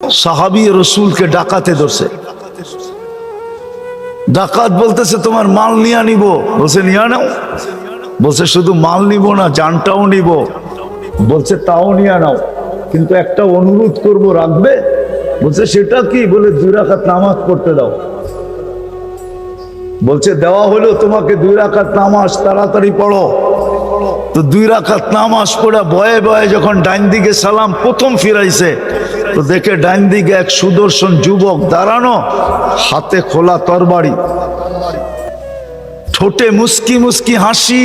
সাহাবী রসুলকে ডাকাতে ধরছে। ডাকাত বলতেছে তোমার মাল নিয়ে নিব। বলছে নিয়ে নাও। বলছে শুধু মাল নিব না, জানটাও নিব। বলছে তাও নিয়ে নাও, কিন্তু একটা অনুরোধ করব, রাখবে? বলছে সেটা কি? বলে 2 রাকাত নামাজ পড়তে দাও। বলছে দেওয়া হলো তোমাকে 2 রাকাত নামাজ, তাড়াতাড়ি পড়ো। তো 2 রাকাত নামাজ পড়া বয়ে বয়ে যখন ডাইন দিকে সালাম প্রথম ফিরাইছে, তো দেখে ডাইন দিকে এক সুদর্শন যুবক দাঁড়ানো, হাতে খোলা তরবারি, ঠোঁটে মুস্কি মুস্কি হাসি,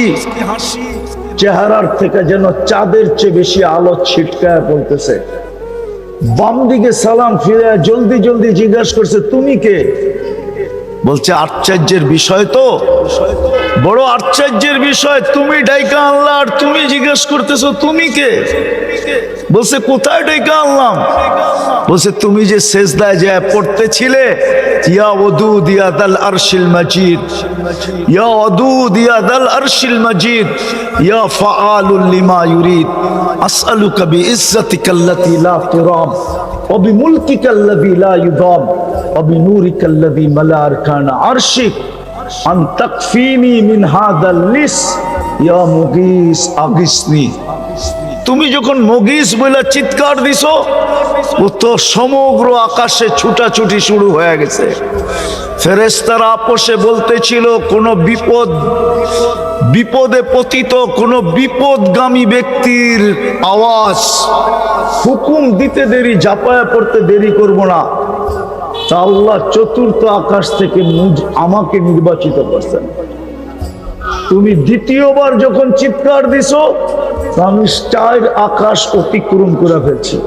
চেহারার থেকে যেন চাঁদের চেয়ে বেশি আলো ছিটকায় পড়তেছে। বাম দিকে সালাম ফিরে জলদি জলদি জিজ্ঞাসা করছে তুমি কে? বলছে আশ্চর্যের বিষয় তো, বড় আশ্চর্যের বিষয়, তুমি ডাইকা আনলা আর তুমি জিজ্ঞেস করতেছো তুমি কে? বলছে কোথায় ডাইকা আনলাম? বলছে তুমি যে সেজদায় যায় পড়তেছিলে, ইয়া ওয়াদুদ ইয়া দাল আরশিল মাজিদ, ইয়া ওয়াদুদ ইয়া দাল আরশিল মাজিদ, ইয়া ফাআলুল লিমা ইউরিদ, আসআলুকা বিইজ্জাতিকাল্লাতী লা তুরাম ওয়া বিমুলকিকাল্লাযী লা ইউদাম ওয়া বিনূরিকাল্লাযী মালা আরকানা আরশিক আন তাকফিনি মিন হাদাল লিস ইয়া মুগীস আগিসনি। তুমি যখন মুগীস বলে চিৎকার দিছো, ও তো সমগ্র আকাশে ছুটাছুটি শুরু হয়ে গেছে। ফেরেশতারা আপোষে বলতেছিল কোন বিপদে পতিত কোন বিপদগামী ব্যক্তির আওয়াজ, হুকুম দিতে দেরি, ঝাঁপায়া পড়তে দেরি করব না। তা আল্লাহ চতুর্থ আকাশ থেকে আমাকে নির্বাচিত করছেন। তুমি দ্বিতীয়বার যখন চিৎকার দিছো, আমি 4 আকাশ অতিক্রম করে ফেলছি।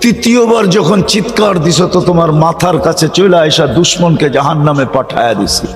তৃতীয়বার যখন চিৎকার দিছো, তো তোমার মাথার কাছে চলে আইসা দুশ্মনকে জাহান্নামে পাঠায়া দিছি।